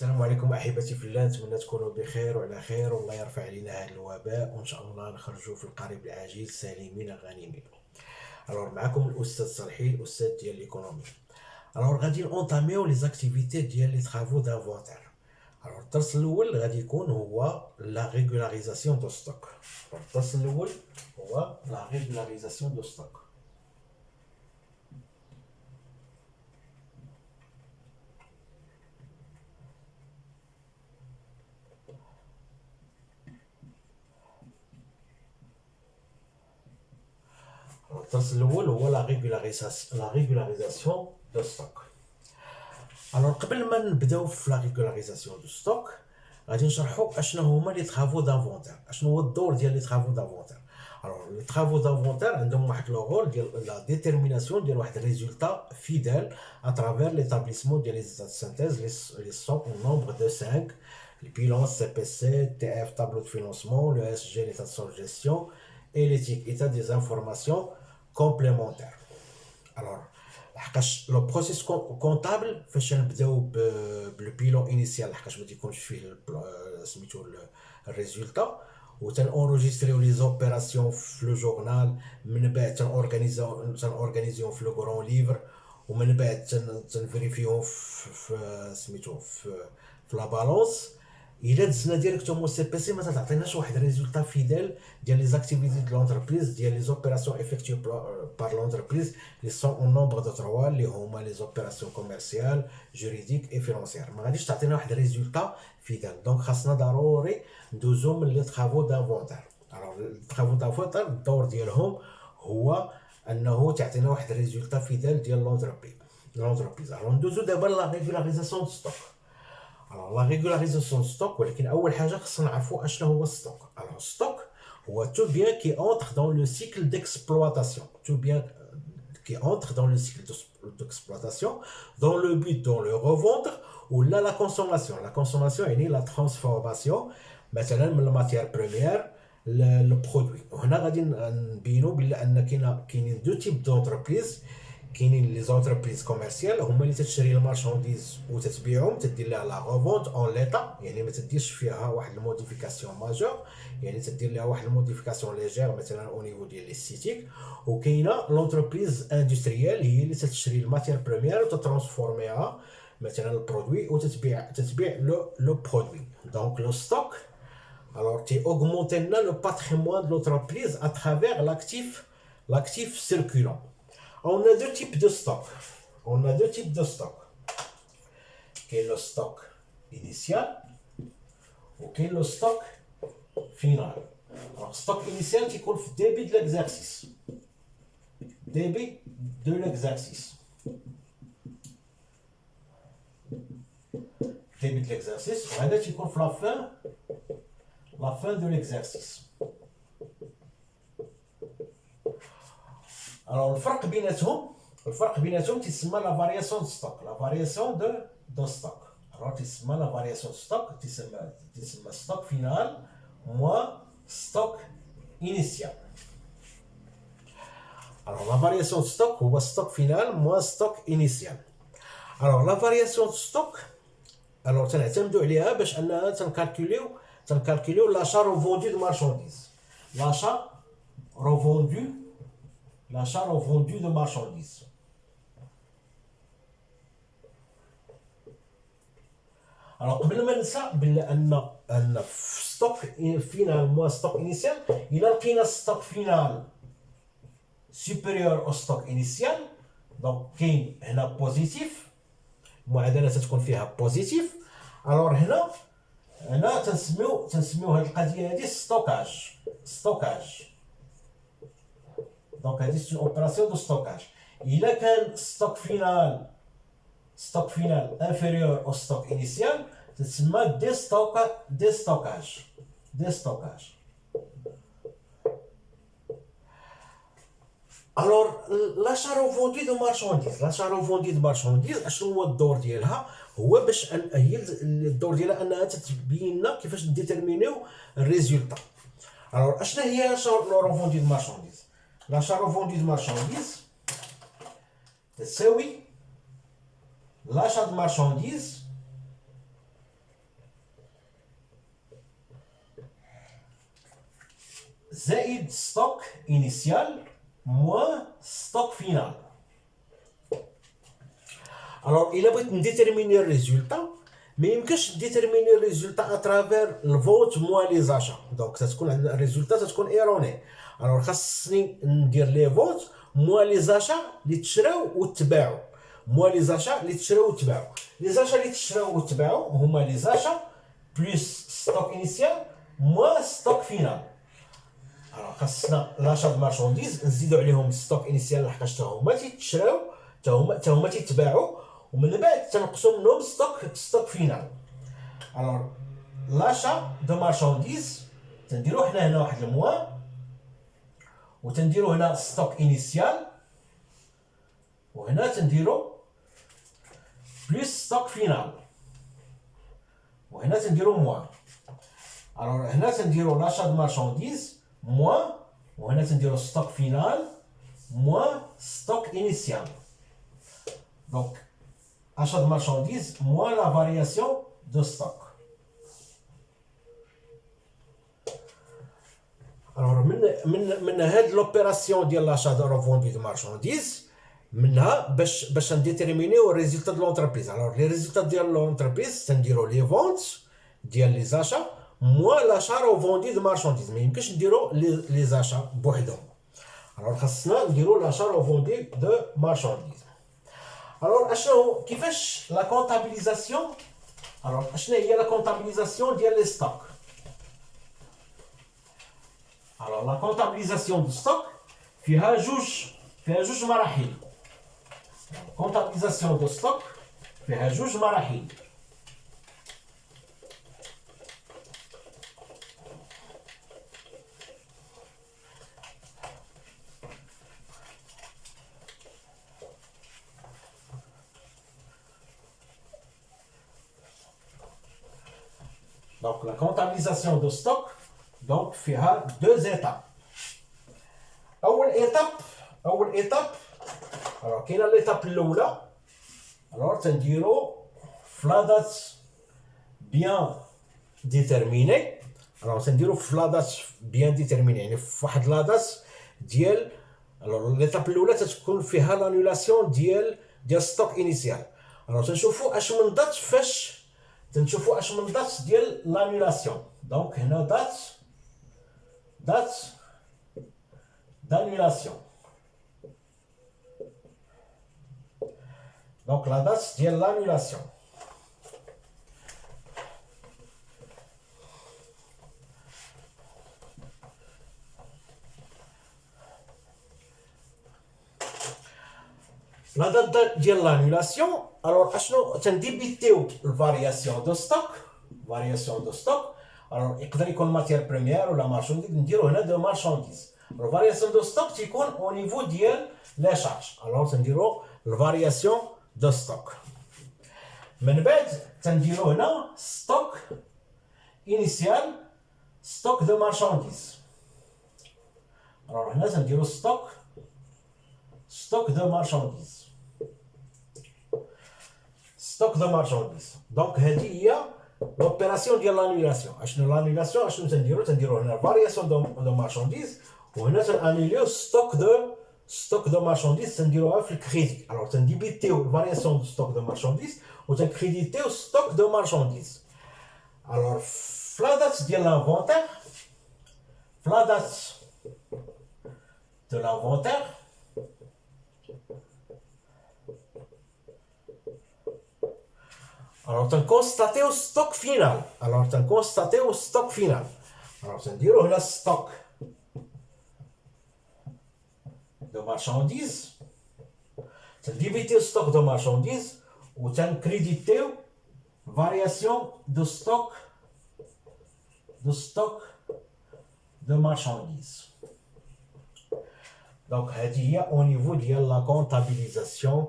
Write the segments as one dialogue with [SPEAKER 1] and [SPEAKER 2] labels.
[SPEAKER 1] السلام عليكم احبتي في الله، نتمنى تكونوا بخير وعلى خير والله يرفع علينا هذا الوباء وان شاء الله نخرجوا في القريب العاجل سالمين غانمين. معكم الاستاذ صالحي الاستاذ ديال ليكونومي. غادي نونطاميو لي زاكتيفيتي ديال لي ترافو دافونتير. الدرس الاول غادي يكون هو لا ريغولاريزاسيون دو ستوك. الدرس الاول هو لا ريغولاريزاسيون دو ستوك. الدرس الاول هو لا ريغولاريزاسيون دو ستوك. قبل ما نبداو في لا ريغولاريزاسيون دو ستوك غادي نشرحوا اشنو هما لي ترافو دافونتير، اشنو هو الدور ديال لي ترافو دافونتير. لي ترافو دافونتير عندهم واحد لو رول ديال لا ديتيرميناسيون ديال واحد الريزولتا فيدال اترافير ليتابليسمون ديال لي زيتا سانتيز لي سون نومبر دو 5 البيلون سي بي سي تي اف تابلو دو فينانسمون لو اس جي ليتا دو جيستيون اي ليتيك ايتا دي انفورماسيون كومبليمونتير. لحقاش لو بروسيس كونطابل فاش نبداو بالبيلون انيسيال لحقاش ما تيكونش فيه سميتو الريزولتا و تنونجستريو لي زوبيراسيون في لو جورنال، من بعد تنورغانيزيو في لو غران ليفر، ومن بعد تنفيريفيو في سميتو في لا بالونس. الا دزنا ديريكتومون سي بي سي ما تعطيناش واحد ريزولتا فيدال ديال لي زاكتيفيتي ديال لونتربريز، ديال لي زوبيراسيون افيكتيو بار لونتربريز لي سون اون نومبر دو 3 اللي هما لي زوبيراسيون كوميرسيال جوريديك اي فينانسيير. ما غاديش تعطينا واحد ريزولتا فيدال، دونك خاصنا ضروري ندوزو من لي ترافو دافونتير. الترافو دافونتير الدور ديالهم هو انه تعطينا واحد ريزولتا فيدال ديال لونتربريز. ندوزو دابا لا ريغولاريزاسيون دو ستوك. لا ريغولاريزاسيون ستوك، ولكن اول حاجه خصنا نعرفوا اشنو هو الستوك. ستوك هو tout bien qui entre dans le cycle d'exploitation, tout bien qui entre dans le cycle d'exploitation dans le but de le revendre ou la consommation. La consommation يعني la transformation مثلا من الماتير بريمير للبرودوي. وهنا غادي نبينوا بلا ان كاينين دو تيب دونتربريز. كاينين لي زونتربريز كوميرسيال هما اللي تشري المارشانديز وتتبيعهم، تدير لها لا ريفونت اون ليتا، يعني ما تديرش فيها واحد الموديفيكاسيون ماجور، يعني تدير لها واحد الموديفيكاسيون ليجير مثلا او نيفو ديال لي ستيتيك. وكاينه لونتربريز اندستريال هي اللي تشري الماتير بريمير وتترانسفورميها مثلا البرودوي وتتبيع لو برودوي. دونك لو ستوك تي augmenter le patrimoine de l'entreprise à travers l'actif circulant. On a deux types de stock. Qui est le stock initial ou qui est le stock final. Alors, stock initial qui compte le début de l'exercice. Début de l'exercice. Début de l'exercice. هذا تيكون في la fin de l'exercice. الفرق بيناتهم تسمى لا فارياسيون دو ستوك. لا فارياسيون دو ستوك تسمى لا فارياسيون دو ستوك، تسمى ستوك فينال موان ستوك انيسيال. لا فارياسيون دو ستوك هو ستوك فينال موان ستوك انيسيال. لا فارياسيون دو ستوك تنعتمدوا عليها باش اننا تنكالكوليو لاشا روفوندو دو مارشانديز. لاشا revendu de marchandises. قبل ما ننسى بلا ان في ستوك فينال موا ستوك انيسيال الى لقينا ستوك فينال سوبيريور او ستوك انيسيال، دونك كاين هنا بوزيتيف، المعادله تتكون فيها بوزيتيف. هنا تنسميو هاد القضيه هادي ستوكاج. دونك هادي سي اوبيراسيون دو ستوكاج. الا كان ستوك فينال انفيريور او ستوك انيسيال تسمى ديستوكاج. l'achat revendu de marchandises اشنو هو الدور ديالها؟ هو باش هي الدور ديالها انها تتبين لنا كيفاش نديتيرمينيو الريزولتا. اشنا هي l'achat revendu de marchandises؟ l'achat revendu de marchandises تساوي l'achat de marchandises زائد ستوك انيسيال موان ستوك فينال. الوغ الا بغيت نديتيرميني الريزولتا ما يمكنش نديتيرميني الريزولتا اترافير الفوت موان لي زاشا، دونك تتكون عندنا الريزولتا تتكون ايروني. الوغ خاصني ندير لي فوت موان لي زاشا اللي تشراو وتباعوا، موان لي زاشا اللي تشراو وتباعوا. لي زاشا اللي تشراو وتباعوا هما لي زاشا بلس ستوك انيسيال موان ستوك فينال. الوغ خاصنا لاشا د مارشونديز نزيدو عليهم ستوك انيسيال لحقاش تا هما تيتشراو تا هما تيتباعوا، ومن بعد تنقصوا منهم ستوك فينال. الوغ لاشا دو مارشونديز تنديرو حنا هنا واحد الموان وتنديرو هنا ستوك انيسيال وهنا تنديرو بلس ستوك فينال وهنا تنديرو موان. الوغ هنا تنديرو لاشا دو مارشونديز موان وهنا تنديرو ستوك فينال موان ستوك انيسيال. دونك achat de marchandises moins la variation de stock. Alors من هاد l'opération ديال l'achat de revente de marchandises منها باش نديتيرمينيو الريزولتا ديال لونتربريز. alors les résultats ديال لونتربريز تنديرو لي فونت ديال لي زاشا moins l'achat revente de marchandises. ما يمكنش نديرو لي زاشا بوحدهم. alors خاصنا نديرو l'achat revente de marchandises. Alors, كيفاش la comptabilisation? Alors, اشنا هي la comptabilisation ديال les stocks. Alors, la comptabilisation du stock فيها جوج مراحل. comptabilisation du stock فيها جوج مراحل. Donc la comptabilisation de stock donc فيها deux étapes. أول étape alors كاينه l'étape الأولى. alors تنديرو في لا دات bien déterminée. alors تنديرو في لا دات bien déterminée يعني في واحد لا دات ديال. alors l'étape الأولى تتكون فيها l'annulation ديال ستوك انيسيال. alors تنشوفوا اش من دات فاش تنشوفوا اش من دات ديال لانولاسيون. دونك هنا دات d'annulation. donc la date ديال l'annulation. la date ديال l'annulation. alors اشنو تنديبيتيو الفارياسيون دو ستوك. فارياسيون دو ستوك alors يقدر يكون ماتير بريمير ولا مارشونديز. نديرو هنا دو مارشونديز. الفارياسيون دو ستوك تيكون او نيفو ديال لي شارج. alors تنديرو الفارياسيون دو ستوك. من بعد تنديرو هنا ستوك انيسيال ستوك دو مارشونديز. alors هنا تنديرو ستوك دو مارشونديز. ستوك دو مارشونديز. دونك هذه هي لوبيراسيون ديال لانولاسيون. اشنو لانولاسيون؟ اشنو تنديرو هنا فارياسيون دو مارشونديز وهنا تنانوليو ستوك دو مارشونديز تنديروها في الكريدي. الوغ تنديبيتيو الفارياسيون دو ستوك دو مارشونديز وتنكريديتيو ستوك دو مارشونديز. الوغ في لا دات ديال لانفونتير في لا دات دو لانفونتير alors تنكونستاتيو ستوك فينال. alors تنكونستاتيو ستوك فينال. alors تنديرو هنا ستوك دو مارشانديز تنديبيتيو ستوك دو مارشانديز وتنكريديتيو فارياسيون دو ستوك دو مارشانديز. دونك هذه هي او نيفو ديال لا كونطابيليزاسيون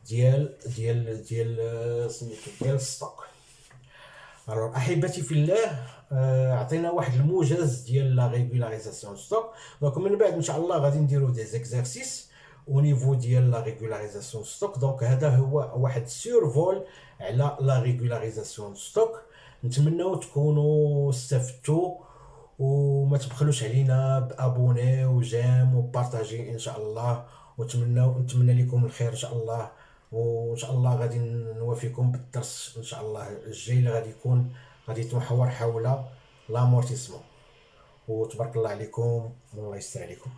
[SPEAKER 1] ديال الستوك. alors احبتي في الله عطينا واحد الموجز ديال لا ريغولاريزاسيون ستوك. دونك من بعد ان شاء الله غادي نديرو دي زيكزارسيس او نيفو ديال لا ريغولاريزاسيون ستوك. دونك هذا هو واحد سيرفول على لا ريغولاريزاسيون ستوك. نتمنوا تكونوا استفدتوا وما تبخلوش علينا بابوني وجيم وبارطاجي ان شاء الله. ونتمنى لكم الخير ان شاء الله. وان شاء الله غادي نوافيكم بالدرس ان شاء الله الجاي اللي غادي يكون، غادي يتمحور حول لامورتيسمون. وتبارك الله عليكم والله يستر عليكم.